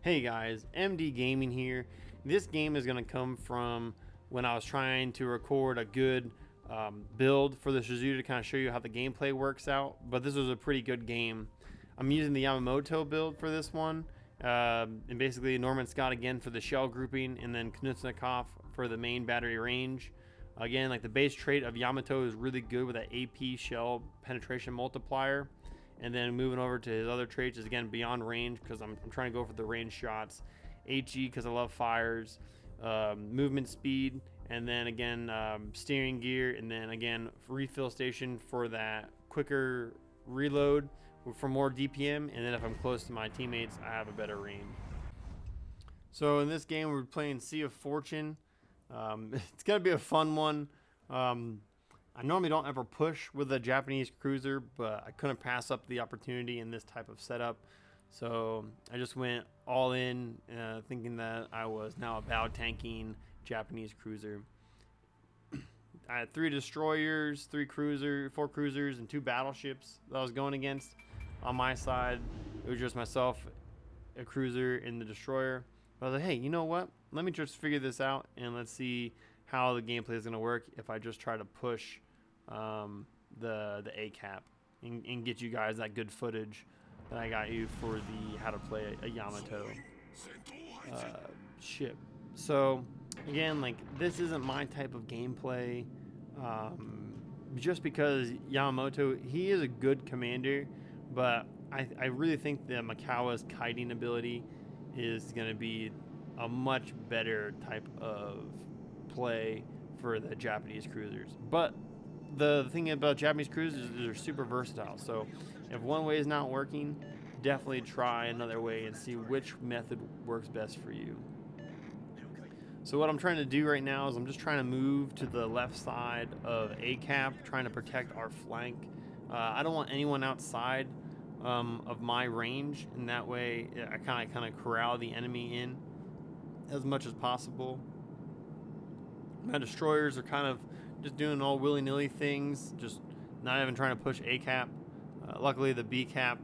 Hey guys, MD Gaming here. This game is going to come from when I was trying to record a good build for the Suzuya to kind of show you how the gameplay works out, but this was a pretty good game. I'm using the Yamamoto build for this one, and basically Norman Scott again for the shell grouping, and then Kuznetsov for the main battery range. Again, like the base trait of Yamamoto is really good with that AP shell penetration multiplier. And then moving over to his other traits is again beyond range, because I'm trying to go for the range shots. HE because I love fires, movement speed, and then again steering gear, and then again refill station for that quicker reload for more DPM. And then if I'm close to my teammates, I have a better range. So in this game we're playing Sea of Fortune. It's gonna be a fun one. I normally don't ever push with a Japanese cruiser, but I couldn't pass up the opportunity in this type of setup. So I just went all in, thinking that I was now a bow tanking Japanese cruiser. I had 3 destroyers, 4 cruisers, and 2 battleships that I was going against. On my side, it was just myself, a cruiser, and the destroyer. But I was like, hey, you know what? Let me just figure this out, and let's see how the gameplay is going to work if I just try to push the A cap and get you guys that good footage that I got you for the how to play a Yamato ship. So again, like, this isn't my type of gameplay, just because Yamamoto, he is a good commander, but I really think the Mikawa's kiting ability is going to be a much better type of play for the Japanese cruisers. But the thing about Japanese cruisers is they're super versatile. So if one way is not working, definitely try another way and see which method works best for you. So what I'm trying to do right now is I'm just trying to move to the left side of ACAP, trying to protect our flank. I don't want anyone outside of my range, and that way I kind of corral the enemy in as much as possible. My destroyers are kind of just doing all willy-nilly things, just not even trying to push A-cap. Luckily, the B-cap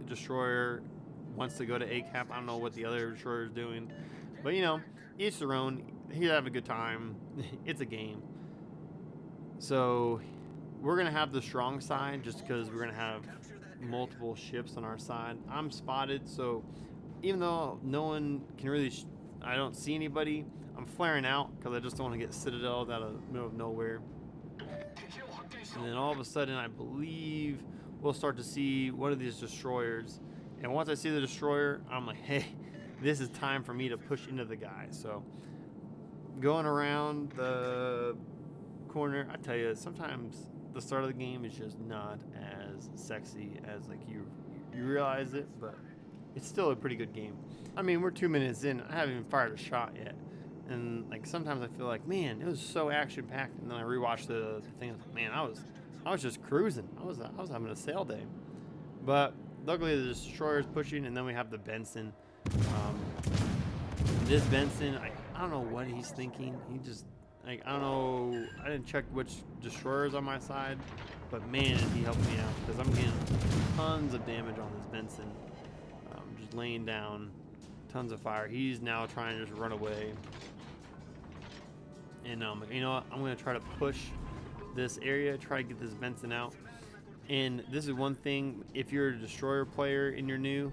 destroyer wants to go to A-cap. I don't know what the other destroyer is doing, but you know, each their own. He'd have a good time. It's a game. So we're gonna have the strong side just because we're gonna have multiple ships on our side. I'm spotted, so even though no one can really, I don't see anybody, I'm flaring out because I just don't want to get citadeled out of the middle of nowhere. And then all of a sudden, I believe we'll start to see one of these destroyers. And once I see the destroyer, I'm like, hey, this is time for me to push into the guy. So going around the corner, I tell you, sometimes the start of the game is just not as sexy as like you realize it, but it's still a pretty good game. I mean, we're 2 minutes in. I haven't even fired a shot yet. And like sometimes I feel like, man, it was so action packed, and then I rewatch the thing. I was like, man, I was just cruising. I was having a sail day. But luckily the destroyer is pushing, and then we have the Benson. This Benson, I don't know what he's thinking. He just, like, I don't know. I didn't check which destroyer is on my side, but man, he helped me out because I'm getting tons of damage on this Benson. Just laying down tons of fire. He's now trying to just run away. And you know what? I'm going to try to push this area, try to get this Benson out. And this is one thing, if you're a destroyer player and you're new,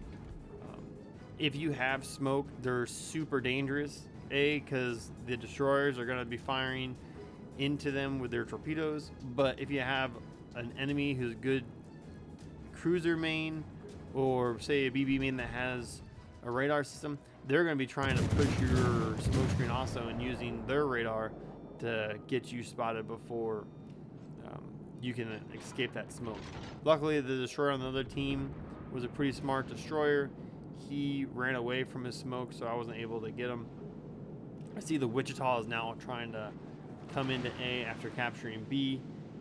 if you have smoke, they're super dangerous. Because the destroyers are going to be firing into them with their torpedoes. But if you have an enemy who's good cruiser main, or say a BB main that has a radar system, they're going to be trying to push your smoke screen also and using their radar to get you spotted before you can escape that smoke. Luckily, the destroyer on the other team was a pretty smart destroyer. He ran away from his smoke, so I wasn't able to get him. I see the Wichita is now trying to come into A after capturing B,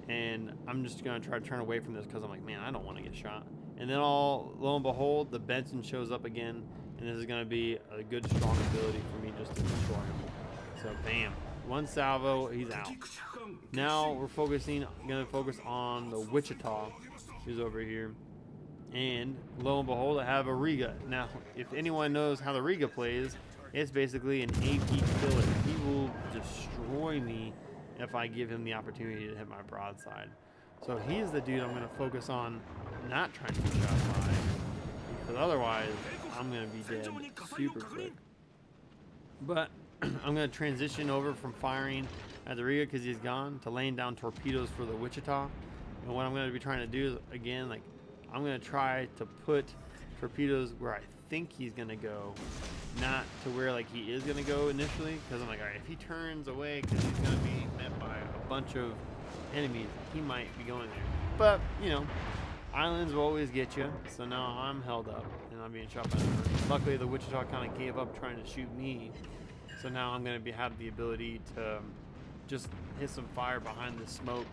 and I'm just going to try to turn away from this because I'm like, man, I don't want to get shot. And then lo and behold, the Benson shows up again, and this is going to be a good, strong ability for me just to destroy him. So, bam. One salvo, he's out. Now we're going to focus on the Wichita, who's over here. And lo and behold, I have a Riga. Now, if anyone knows how the Riga plays, it's basically an AP killer. He will destroy me if I give him the opportunity to hit my broadside. So he's the dude I'm going to focus on not trying to get shot by, because otherwise I'm going to be dead super quick. But I'm going to transition over from firing at the Riga because he's gone to laying down torpedoes for the Wichita. And what I'm going to be trying to do is, again, like, I'm going to try to put torpedoes where I think he's going to go, not to where like he is going to go initially, because I'm like, all right, if he turns away because he's going to be met by a bunch of enemies, he might be going there. But, you know, islands will always get you, so now I'm held up and I'm being shot by them. Luckily, the Wichita kind of gave up trying to shoot me, so now I'm going to have the ability to just hit some fire behind the smoke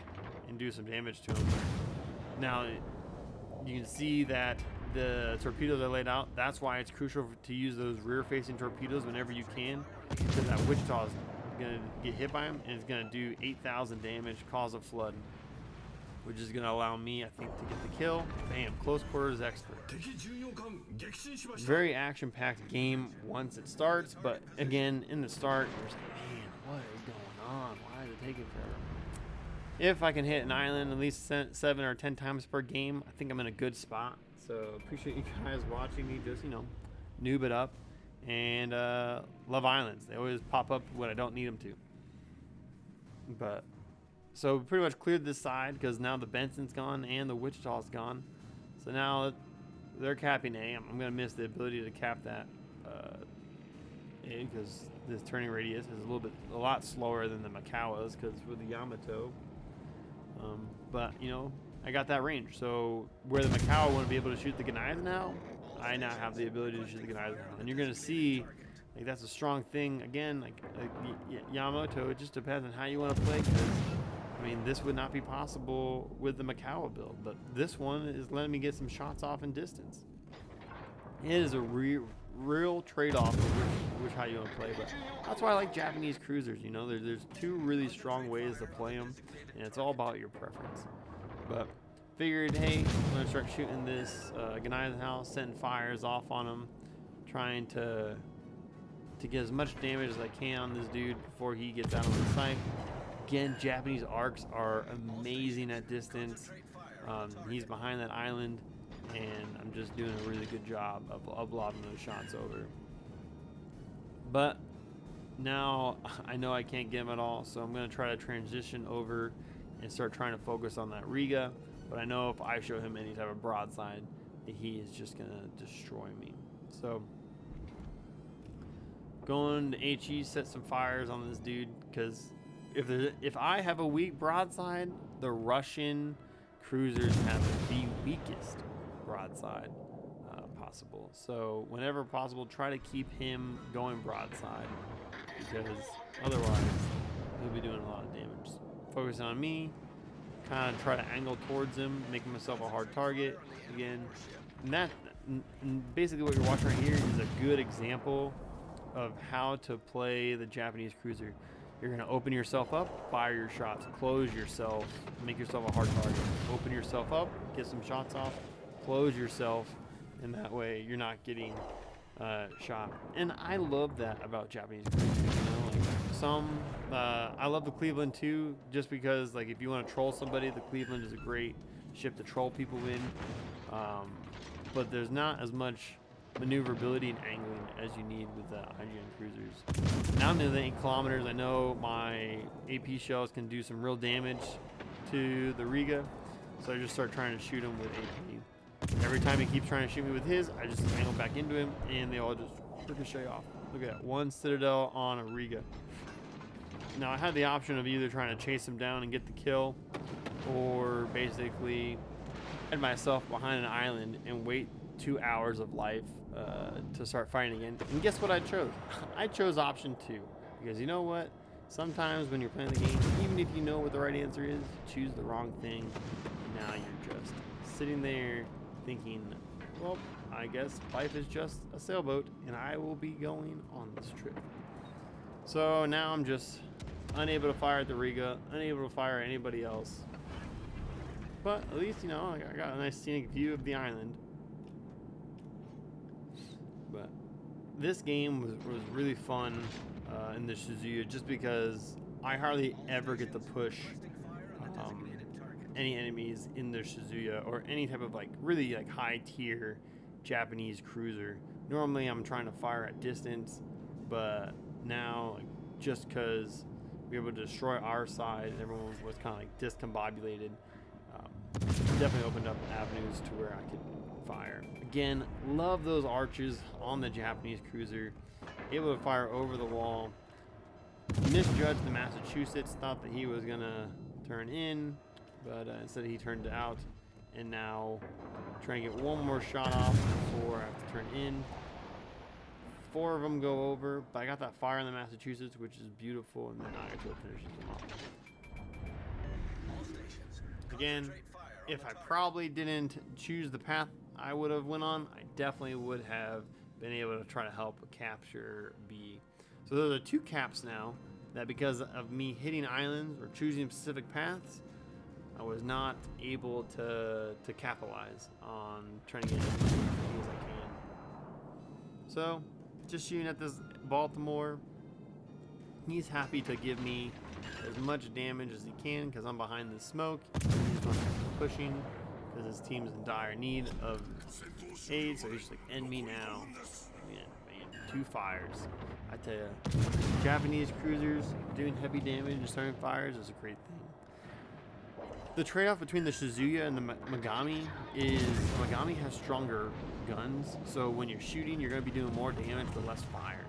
and do some damage to him. Now, you can see that the torpedoes I laid out, that's why it's crucial to use those rear-facing torpedoes whenever you can, because that Wichita is going to get hit by him, and it's going to do 8,000 damage, cause a flood, which is going to allow me, I think, to get the kill. Bam, close quarters expert. Very action-packed game once it starts, but again, in the start, you're just like, man, what is going on? Why is it taking forever? If I can hit an island at least 7 or 10 times per game, I think I'm in a good spot. So appreciate you guys watching me just, you know, noob it up. And love islands. They always pop up when I don't need them to. But, so we pretty much cleared this side because now the Benson's gone and the Wichita's gone. So now they're capping A. I'm going to miss the ability to cap that A because this turning radius is a lot slower than the Makawas because with the Yamato. But, you know, I got that range. So where the Macau wouldn't be able to shoot the Gneisenau now, I now have the ability to shoot the Gneisenau now. And you're going to see, like, that's a strong thing. Again, like Yamato, it just depends on how you want to play. Because, I mean, this would not be possible with the Macau build. But this one is letting me get some shots off in distance. It is a real trade-off of which how you want to play, but that's why I like Japanese cruisers. You know, there's two really strong ways to play them, and it's all about your preference. But figured, hey, I'm gonna start shooting this Gneisenau, setting fires off on him, trying to get as much damage as I can on this dude before he gets out of the sight. Again, Japanese arcs are amazing at distance. He's behind that island, and I'm just doing a really good job of lobbing those shots over. But now I know I can't get him at all, so I'm going to try to transition over and start trying to focus on that Riga. But I know if I show him any type of broadside, he is just going to destroy me. So going to HE, set some fires on this dude, because if I have a weak broadside, the Russian cruisers have the weakest broadside possible. So whenever possible, try to keep him going broadside, because otherwise he'll be doing a lot of damage. Focus on me, kind of try to angle towards him, making myself a hard target again. And basically what you're watching right here is a good example of how to play the Japanese cruiser. You're going to open yourself up, fire your shots, close yourself, make yourself a hard target. Open yourself up, get some shots off, close yourself, and that way you're not getting shot. And I love that about Japanese cruisers. You know, like I love the Cleveland too, just because, like, if you want to troll somebody, the Cleveland is a great ship to troll people in. But there's not as much maneuverability and angling as you need with the IGN cruisers. Now I'm into the 8 kilometers. I know my AP shells can do some real damage to the Riga, so I just start trying to shoot him with AP. Every time he keeps trying to shoot me with his, I just angle back into him, and they all just ricochet off. Look at that, 1 Citadel on a Riga. Now I had the option of either trying to chase him down and get the kill, or basically hide myself behind an island and wait 2 hours of life to start fighting again. And guess what I chose? I chose option 2, because you know what? Sometimes when you're playing the game, even if you know what the right answer is, choose the wrong thing. And now you're just sitting there thinking, well, I guess life is just a sailboat, and I will be going on this trip. So now I'm just unable to fire at the Riga, unable to fire at anybody else. But at least, you know, I got a nice scenic view of the island. this game was really fun in the Suzuya, just because I hardly ever get to push any enemies in the Suzuya or any type of like really like high tier Japanese cruiser. Normally I'm trying to fire at distance, but now like, just because we were able to destroy our side and everyone was kind of like discombobulated, definitely opened up avenues to where I could fire. Again, love those arches on the Japanese cruiser, able to fire over the wall. Misjudged the Massachusetts, thought that he was gonna turn in, but instead he turned out, and now trying to get one more shot off before I have to turn in. 4 of them go over, but I got that fire in the Massachusetts, which is beautiful, and then Nagato finishes them off. Again, if I probably didn't choose the path I would have went on, I definitely would have been able to try to help capture B. So those are 2 caps now that, because of me hitting islands or choosing specific paths, I was not able to capitalize on trying to get as much as I can. So just shooting at this Baltimore, he's happy to give me as much damage as he can because I'm behind the smoke. He's going to keep pushing because his team's in dire need of aid, so he's just like, end me now. Man, 2 fires. I tell you, Japanese cruisers doing heavy damage and starting fires is a great thing. The trade-off between the Suzuya and the Megami is Megami has stronger guns, so when you're shooting, you're going to be doing more damage but less fires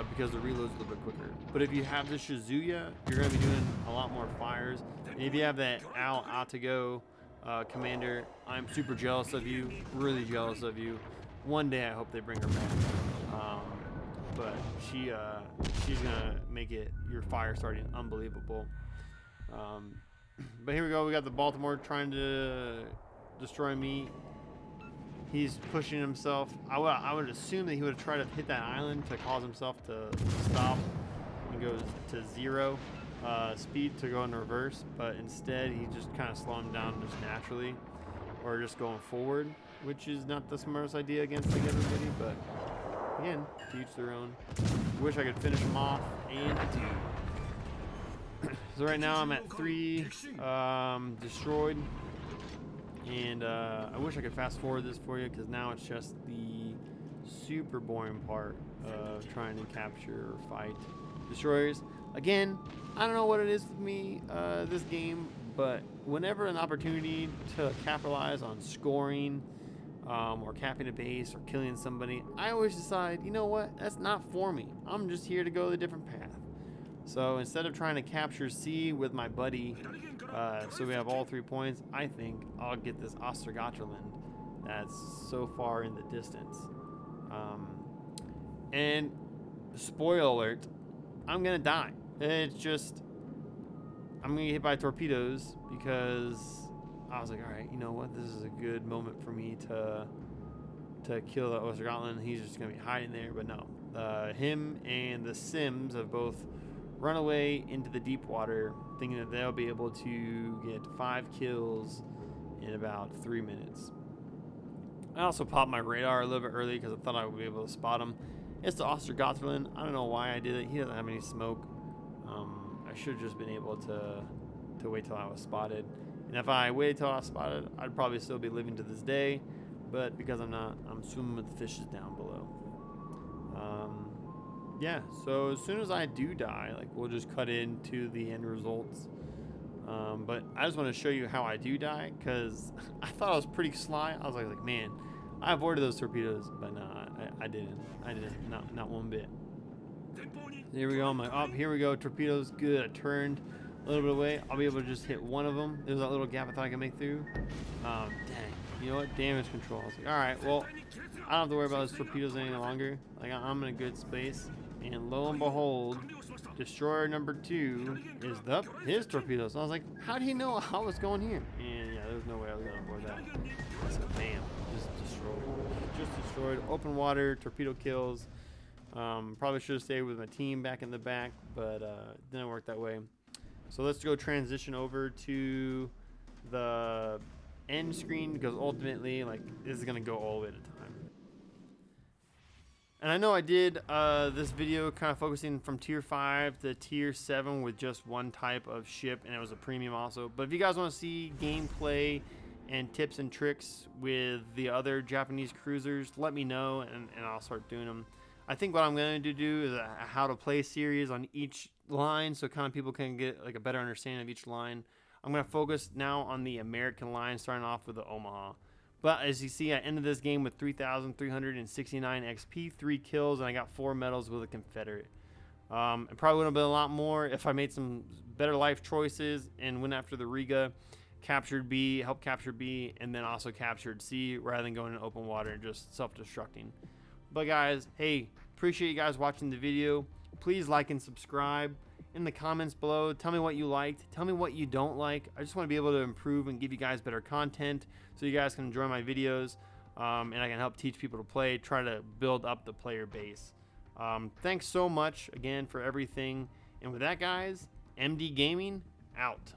because the reload's a little bit quicker. But if you have the Suzuya, you're going to be doing a lot more fires. And if you have that Al Atago commander, I'm super jealous of you, really jealous of you. One day I hope they bring her back. But she's gonna make it your fire starting unbelievable. But here we go. We got the Baltimore trying to destroy me. He's pushing himself. I would assume that he would have tried to hit that island to cause himself to stop and goes to 0 speed to go in reverse. But instead, he just kind of slowed him down just naturally, or just going forward, which is not the smartest idea against everybody. But again, to each their own. Wish I could finish him off, and I do. So right now I'm at 3 destroyed, and I wish I could fast forward this for you because now it's just the super boring part of trying to capture or fight destroyers. Again, I don't know what it is with me this game, but whenever an opportunity to capitalize on scoring or capping a base or killing somebody, I always decide, you know what, that's not for me. I'm just here to go the different path. So instead of trying to capture C with my buddy, so we have all 3 points, I think I'll get this Ostergotterland that's so far in the distance. And spoiler alert, I'm gonna die. It's just, I'm gonna get hit by torpedoes because I was like, all right, you know what? This is a good moment for me to kill the Ostergotland. He's just gonna be hiding there, but no. Him and the Sims have both run away into the deep water, thinking that they'll be able to get 5 kills in about 3 minutes. I also popped my radar a little bit early because I thought I would be able to spot him. It's the Ostergotterland. I don't know why I did it. He doesn't have any smoke. I should have just been able to wait till I was spotted. And if I waited till I was spotted, I'd probably still be living to this day. But because I'm not, I'm swimming with the fishes down below. Yeah, so as soon as I do die, like, we'll just cut into the end results. But I just want to show you how I do die, because I thought I was pretty sly. I was like, man, I avoided those torpedoes, but no, I didn't. I didn't, not one bit. Here we go. I'm like, oh, here we go. Torpedoes, good. I turned a little bit away. I'll be able to just hit one of them. There's that little gap I thought I could make through. Dang. You know what? Damage control. I was like, all right, well, I don't have to worry about those torpedoes any longer. Like, I'm in a good space. And lo and behold, destroyer number 2 is his torpedoes. So I was like, how do you know I was going here? And yeah, there's no way I was going to avoid that. So bam, just destroyed. Just destroyed. Open water, torpedo kills. Probably should have stayed with my team back in the back, but it didn't work that way. So let's go transition over to the end screen, because ultimately, like, this is going to go all the way to time. And I know I did this video kind of focusing from tier 5 to tier 7 with just one type of ship, and it was a premium also. But if you guys want to see gameplay and tips and tricks with the other Japanese cruisers, let me know, and I'll start doing them. I think what I'm going to do is a how to play series on each line, so kind of people can get like a better understanding of each line. I'm going to focus now on the American line, starting off with the Omaha. But as you see, I ended this game with 3,369 XP, 3 kills, and I got 4 medals with a Confederate. It probably would have been a lot more if I made some better life choices and went after the Riga, captured B, helped capture B, and then also captured C rather than going in open water and just self-destructing. But guys, hey, appreciate you guys watching the video. Please like and subscribe. In the comments below, tell me what you liked, tell me what you don't like. I just want to be able to improve and give you guys better content so you guys can enjoy my videos, and I can help teach people to play, try to build up the player base. Thanks so much again for everything, and with that guys, MD Gaming out.